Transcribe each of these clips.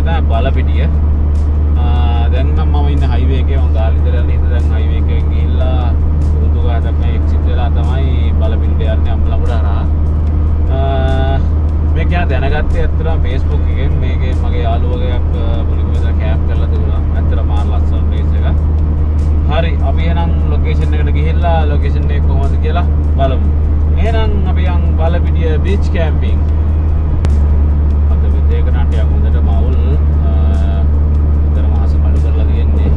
තමයි බලපිටිය. දැන් නම් මම ඉන්න හයිවේ එකේ මම ගාල්ලි ඉඳලා ඉඳන් දැන් හයිවේ එකෙන් ගිහිල්ලා උරුදුගාට මේ එක්සිට් වෙලා තමයි බලපිටියට යන්නේ අම්බලපුර හරහා. මේක යා දැනගත්තේ ඇත්තටම Facebook එකෙන් මේකේ මගේ යාළුවගෙක් මුලින්ම ඉඳලා කැම්ප් කරලා තිබුණා. ඇත්තටම මාර ලස්සන ප්ලේස් එකක්. හරි අපි එහෙනම් ලොකේෂන් එකට ගිහිල්ලා ලොකේෂන් එක කොහොමද කියලා බලමු. එහෙනම් අපි යන් බලපිටිය බීච් කැම්පින්. අද විදේක නාට්‍යයක් හොඳට මවුල් විතර මාස කඩු කරලා තියෙන්නේ.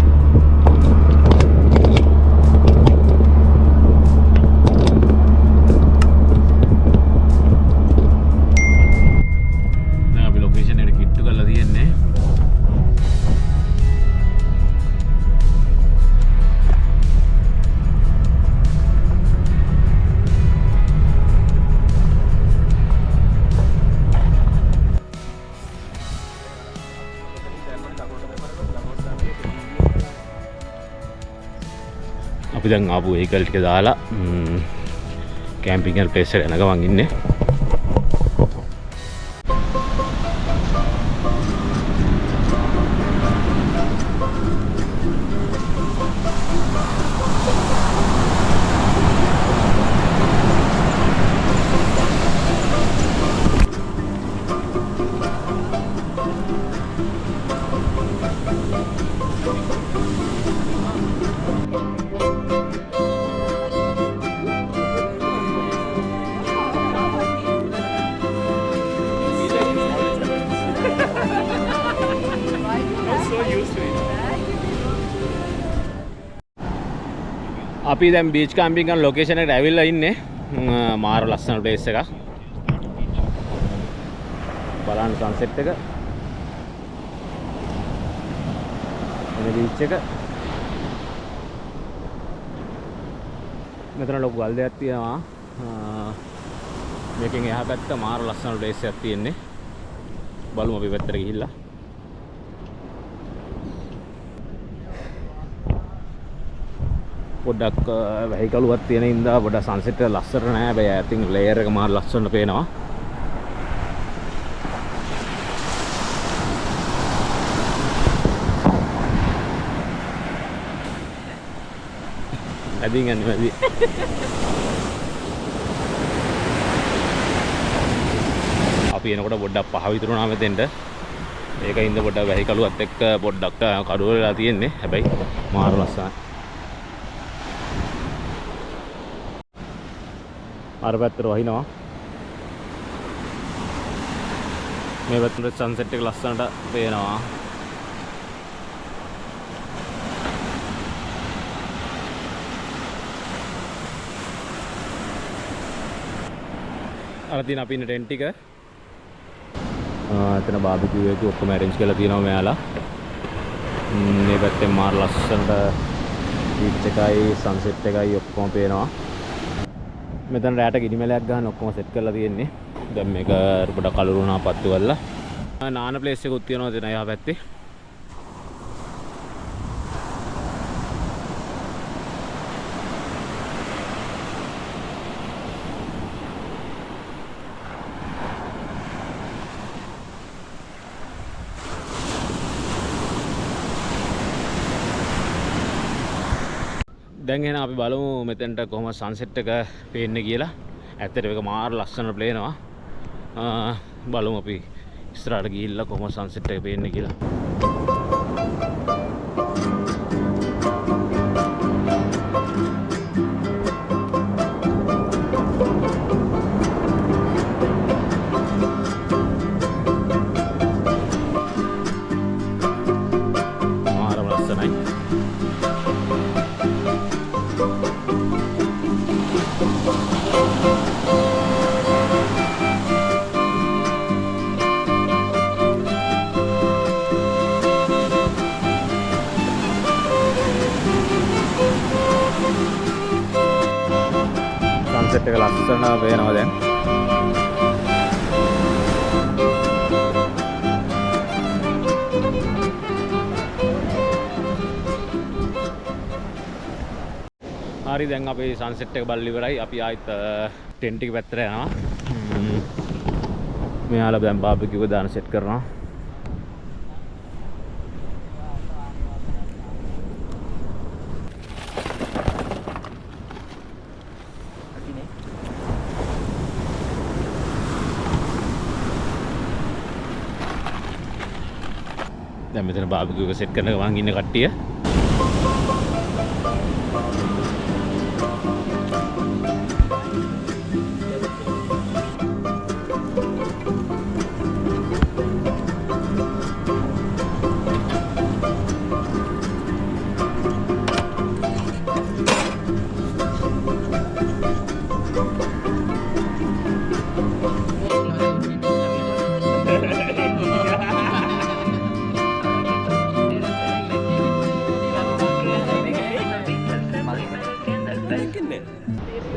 දැන් අපි ලොකේෂන් එකට කිට්ටු කරලා තියෙන්නේ. අපි දැන් ආපු වෙහිකල් ටික දාලා කැම්පින් කරන ප්ලේස් එකට යන ගමන් ඉන්නේ. අපි දැන් බීච් කැම්පින් කරන ලොකේෂන් එකට ඇවිල්ලා ඉන්නේ. මාර ලස්සන ප්ලේස් එකක්. බලන්න සන්සෙට් එක. මේ බීච් එක. මෙතන ලොකු ගල් දෙයක් තියෙනවා. මේකෙන් එහා පැත්ත මාර ලස්සන ප්ලේස් එකක් තියෙන්නේ. බලමු අපි පැත්තට ගිහිල්ලා. පොඩ්ඩක් වෙහිකලුවක් තියෙන ඉඳලා පොඩ්ඩක් සන්සෙට් එක ලස්සන නෑ. හැබැයි I think ලේයර් එක මාර ලස්සනට පේනවා. ඇදින් යන්නේ වැඩි. අපි එනකොට පොඩ්ඩක් පහ විතර වුණා මෙතෙන්ට. ඒකින්ද පොඩ්ඩක් වෙහිකලුවත් එක්ක පොඩ්ඩක් කඩුව වෙලා තියෙන්නේ. හැබැයි මාර ලස්සනයි. අර පැත්තට වහිනවා. මේ පැත්තට සන්සෙට් එක ලස්සනට පේනවා. අර තියෙන අපි ඉන්න ටෙන්ට් එක. එතන බාබිකියු එක ඔක්කොම arrange කරලා තියෙනවා මෙයාලා. මේ පැත්තේ මාර ලස්සනට බීච් එකයි සන්සෙට් එකයි ඔක්කොම පේනවා. මෙතන රැට ගිනිමැලයක් ගන්න ඔක්කොම සෙට් කරලා තියෙන්නේ. දැන් මේක පොඩක් කලුරු වුණා පත්තු කරලා. නාන ප්ලේස් එකකුත් තියෙනවා එතන එහා පැත්තේ. දැන් එහෙනම් අපි බලමු මෙතෙන්ට කොහොම සන්සෙට් එක පේන්නේ කියලා. ඇත්තට මේක මාර ලස්සනට පේනවා. බලමු අපි ඉස්සරහට ගිහිල්ලා කොහොම සන්සෙට් එක පේන්නේ කියලා. මාර ලස්සනයි. සන්සෙට් එක ලස්සන පේනවා දැන්. හරි දැන් අපේ සන්සෙට් එක බලලා ඉවරයි. අපි ආයෙත් ටෙන්ට් එක පැත්තට යනවා. මෙයාලා දැන් බාබිකියු දාන සෙට් කරනවා. දැන් මෙතන බාබිකියු එක සෙට් කරන ගමන් ඉන්න කට්ටිය.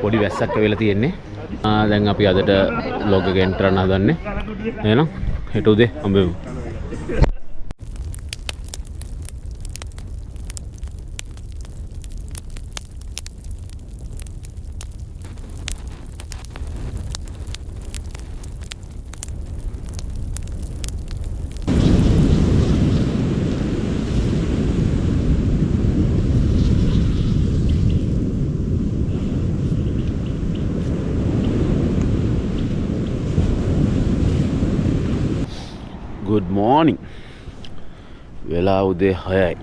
පොඩි වැස්සක් වෙලා තියෙන්නේ. දැන් අපි අදට ලොග් එක එන්ටර් කරන්න හදන්නේ. එහෙනම් හෙට උදේ හම්බෙමු. Good morning. වෙලා උදේ 6යි.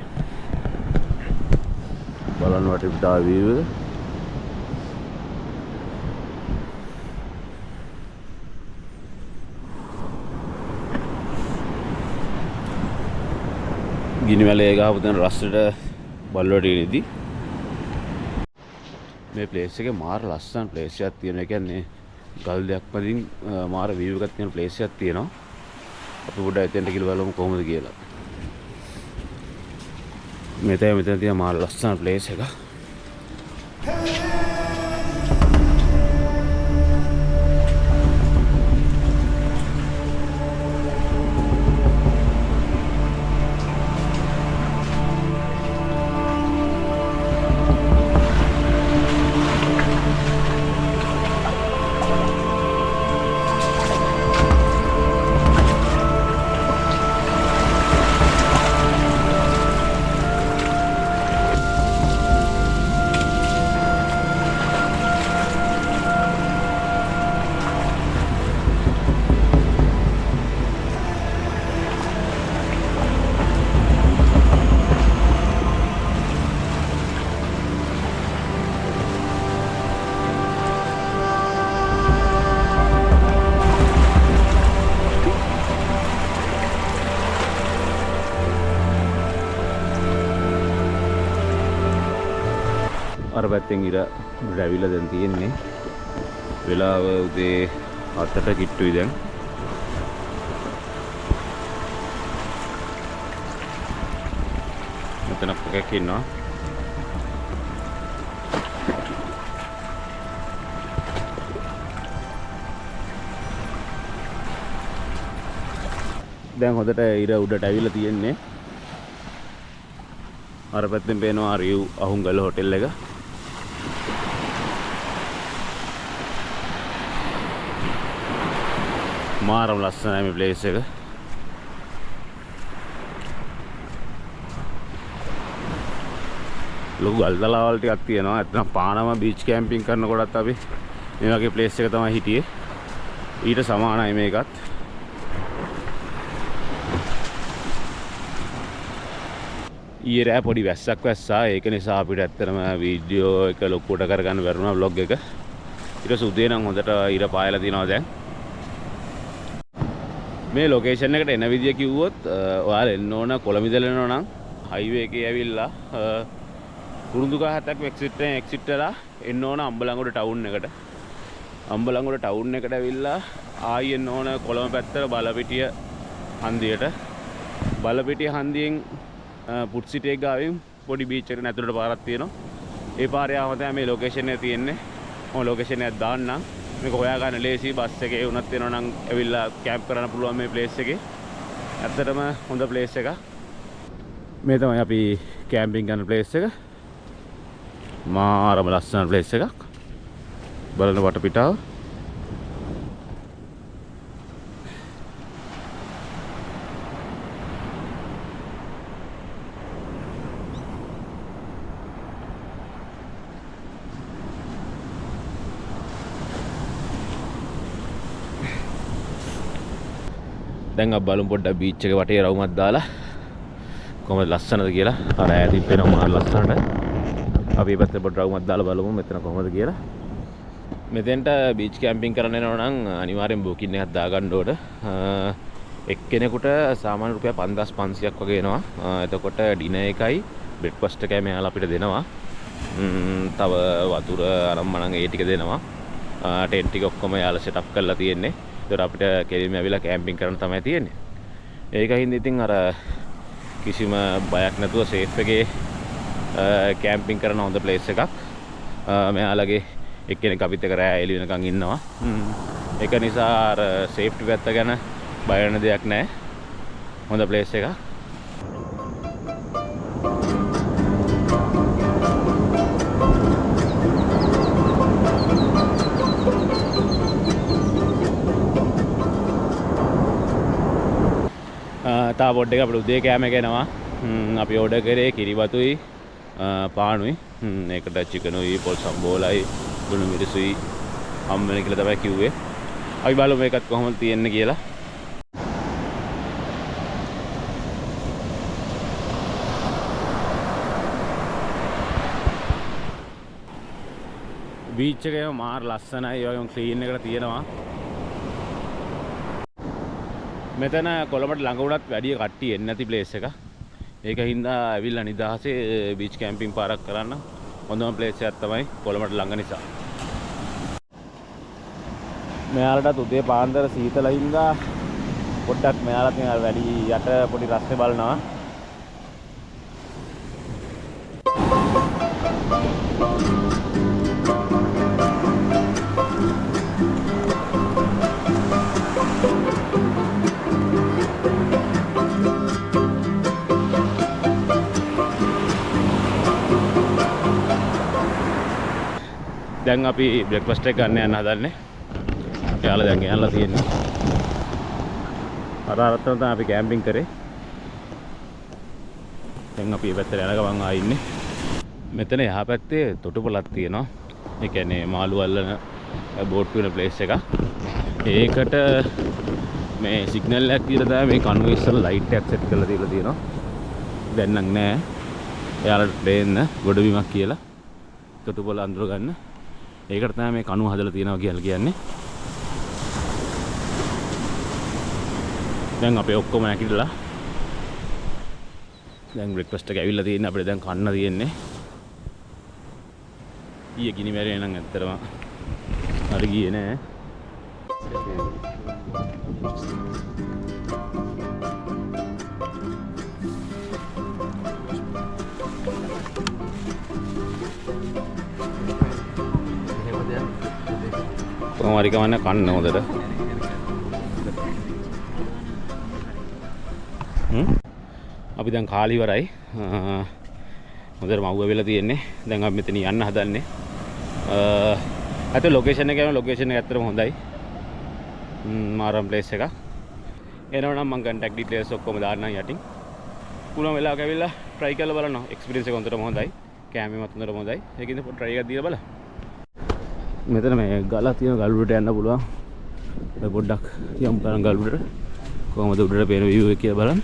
බලන්න වටේට ආවීව. ගිනිවැලේ ගහපු තැන රස්සට බල්ලවට ඉනිදී. මේ ප්ලේස් එකේ මාර ලස්සන ප්ලේස් එකක් තියෙනවා. ඒ කියන්නේ ගල් දෙයක් මැදින් මාර වීව් එකක් තියෙන ප්ලේස් එකක් තියෙනවා. අපි පොඩ්ඩක් එතෙන්ට ගිහලා බලමු කොහොමද කියලා. මෙතන තියෙන මාර ලස්සන ප්ලේස් එක. අර පැත්තෙන් ඉර රැවිලා දැන් තියෙන්නේ. වෙලාව උදේ 7ට කිට්ටුයි දැන්. මෙතන පොකක් ඉන්නවා. දැන් හොඳට ඉර උඩට ඇවිල්ලා තියෙන්නේ. අර පැත්තෙන් පේනවා රියු අහුන්ගල හොටෙල් එක. මාරම ලස්සනයි මේ ප්ලේස් එක. ලොකු ගල්තලාවල් ටිකක් තියෙනවා. නැත්නම් පානම බීච් කැම්පින් කරනකොටත් අපි මේ වගේ ප්ලේස් එක තමයි හිටියේ. ඊට සමානයි මේකත්. ඊයේ රෑ පොඩි වැස්සක් වැස්සා. ඒක නිසා අපිට ඇත්තටම වීඩියෝ එක ලොකුට කරගන්න බැරුණා vlog එක. ඊට පස්සේ උදේ නම් හොඳට ඉර පායලා තිනවා දැන්. මේ ලොකේෂන් එකට එන විදිය කිව්වොත් ඔයාලා එන්න ඕන කොළඹ ඉඳලා එනවා නම් හයිවේ එකේ ඇවිල්ලා කුරුඳුගහ 7ක් එක්සිට් වෙලා එන්න ඕන අම්බලන්ගොඩ ටවුන් එකට. අම්බලන්ගොඩ ටවුන් එකට ඇවිල්ලා ආයි එන්න ඕන කොළඹ පැත්තට බලපිටිය හන්දියට. බලපිටිය හන්දියෙන් පුට්සිටි එක ගාවින් පොඩි බීච් එකට ඇතුළට පාරක් තියෙනවා. ඒ පාරේ ආවම තමයි මේ ලොකේෂන් එක තියෙන්නේ. මම ලොකේෂන් එක දාන්නම්. මේක හොයා ගන්න ලේසි. බස් එකේ වුණත් වෙනවා නම් ඇවිල්ලා කැම්ප් කරන්න පුළුවන් මේ ප්ලේස් එකේ. ඇත්තටම හොඳ ප්ලේස් එකක්. මේ තමයි අපි කැම්පින් කරන ප්ලේස් එක. මාරම ලස්සන ප්ලේස් එකක්. බලන්න වටපිටාව. දැන් අපි බලමු පොඩ්ඩක් බීච් එක වටේ රවුමක් දාලා කොහොමද ලස්සනද කියලා. අර ඈතින් පේනවා මාර ලස්සනට. අපි මේ පැත්තේ පොඩ්ඩක් රවුමක් දාලා බලමු මෙතන කොහොමද කියලා. මෙතෙන්ට බීච් කැම්පින් කරන්න එනවා නම් අනිවාර්යෙන් බුකින් එකක් දාගන්න ඕන. එක්කෙනෙකුට සාමාන්‍ය රුපියල් 5500ක් වගේ එනවා. එතකොට ඩිනර් එකයි බ්‍රෙක්ෆාස්ට් එකයි මෙයාලා අපිට දෙනවා. තව වතුර අරම්මනම් ඒ ටික දෙනවා. ටෙන්ට් ටික ඔක්කොම යාලා සෙටප් කරලා තියෙන්නේ. ඒතර අපිට කෙලින්ම ඇවිල්ලා කැම්පින් කරන්න තමයි තියෙන්නේ. ඒකින්ද ඉතින් අර කිසිම බයක් නැතුව සේෆ් එකේ කැම්පින් කරන හොඳ ප්ලේස් එකක්. මෙයාලගේ එක්කෙනෙක් අපිත් එක්ක රෑ එළි වෙනකන් ඉන්නවා. ඒක නිසා අර සේෆ්ටි පැත්ත ගැන බය වෙන දෙයක් නැහැ. හොඳ ප්ලේස් එකක්. තා බොඩ් එක අපිට උදේ කෑම ගෙනවා. අපි ඕඩර් කරේ කිරිබතුයි පානුයි. ඒකට චිකනුයි පොල් සම්බෝලයි ගුණ මිරිසුයි හම්බෙන කියලා තමයි කිව්වේ. අපි බලමු මේකත් කොහොමද තියෙන්නේ කියලා. බීච් එකේ මාර ලස්සනයි. ඒ වගේම ක්ලීන් එකට තියෙනවා. මෙතන කොළඹට ළඟ වුණත් වැඩි කට්ටිය එන්නේ නැති ප්ලේස් එකක්. ඒක හින්දා ඇවිල්ලා නිදහසේ බීච් කැම්පින් පාරක් කරන්න හොඳම ප්ලේස් එකක් තමයි කොළඹට ළඟ නිසා. මෙයාලටත් උදේ පාන්දර සීතල හින්දා පොඩ්ඩක් මෙයාලත් වැඩි යට පොඩි රස්නේ බලනවා. දැන් අපි බ්‍රෙක්ෆාස්ට් එක ගන්න යන්න හදන්නේ. යාළුවා දැන් යන්නලා තියෙන්නේ. අර අරතන තමයි අපි කැම්පින් කරේ. දැන් අපි මේ පැත්තට යන ගමන් ආ ඉන්නේ. මෙතන යහ පැත්තේ තොටුපළක් තියෙනවා. ඒ කියන්නේ මාළු අල්ලන බෝට් වෙන ප්ලේස් එකක්. ඒකට මේ සිග්නල් එකක් දීලා තමයි මේ කණුවේ ඉස්සලා ලයිට් එකක් සෙට් කරලා දීලා තියෙනවා. දැන් නම් නෑ. එයාලට දෙන්න ගොඩබිමක් කියලා තොටුපළ අඳුර ගන්න. ඒකට තමයි මේ කණුව හදලා තියෙනවා කියලා කියන්නේ. දැන් අපි ඔක්කොම නැගිටලා දැන් බ්‍රෙක්ෆාස්ට් එක ඇවිල්ලා තියෙන්නේ. අපිට දැන් කන්න තියෙන්නේ. ඊයේ ගිනි මැරේ නම් ඇත්තටම හරි ගියේ නෑ. කොහොම හරි කවන්න කන්න හොඳට. අපි දැන් කාලි ඉවරයි. හොඳට මව්ව වෙලා තියෙන්නේ. දැන් අපි මෙතන යන්න හදන්නේ. අත ලොකේෂන් එක ලොකේෂන් එක ඇත්තටම හොඳයි. මාරම් ප්ලේස් එකක්. එනවනම් මම කන්ටැක්ට් ඩීටේල්ස් ඔක්කොම දාන්නම් යටින්. පුළුවන් වෙලාවක ඇවිල්ලා try කරලා බලන්න. එක්ස්පීරියන්ස් එක හොඳටම හොඳයි. කැමරේමත් හොඳටම හොඳයි. ඒකින්ද පොඩ්ඩක් try එකක් දීලා බලන්න. මෙතන මේ ගලක් තියෙන ගල් උඩට යන්න පුළුවන්. අපි පොඩ්ඩක් යමු බලන්න ගල් උඩට. කොහොමද උඩට පේන view එක කියලා බලන්න.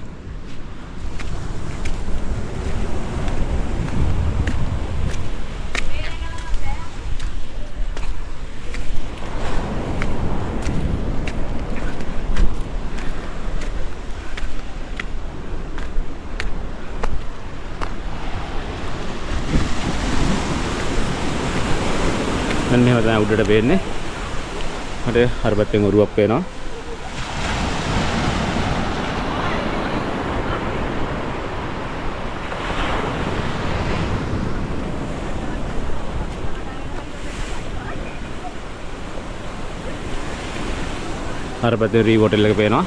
මෙන්න තමයි උඩට පේන්නේ. මට අර පැත්තෙන් ඔරුවක් පේනවා. අර පැත්තේ రీ හෝටල් එක පේනවා.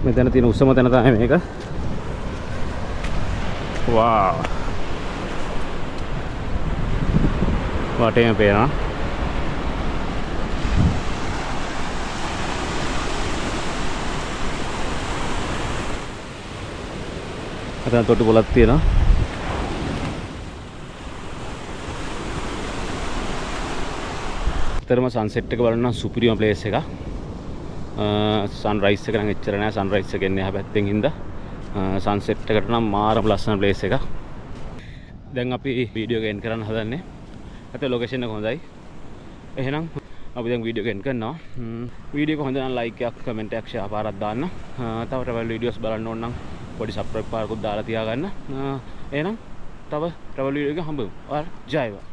මෙතන තියෙන උසම තැන තමයි මේක. වාව්. වටේම පේනවා. අතන තොටුපළක් තියෙනවා. ඇත්තටම සන්සෙට් එක බලන්න සුපිරිම ප්ලේස් එකක්. සන්රයිස් එක නම් එච්චර නෑ. සන්රයිස් එක එන්නේ එහා පැත්තෙන් හින්දා සන්සෙට් එකට නම් මාරම ලස්සන ප්ලේස් එකක්. දැන් අපි වීඩියෝ එක එන්ඩ් කරන්න හදන්නේ. අත ලොකේෂන් එක හොඳයි. එහෙනම් අපි දැන් වීඩියෝ එක එන්ඩ් කරනවා. වීඩියෝ එක හොඳ නම් ලයික් එකක්, කමෙන්ට් එකක්, ෂෙයා පාරක් දාන්න. තව ට්‍රැවල් වීඩියෝස් බලන්න ඕන නම් පොඩි සබ්ස්ක්‍රයිබ් පාරකුත් දාලා තියාගන්න. එහෙනම් තව ට්‍රැවල් වීඩියෝ එක හම්බෙමු. ඔයාලා ජය වේවා.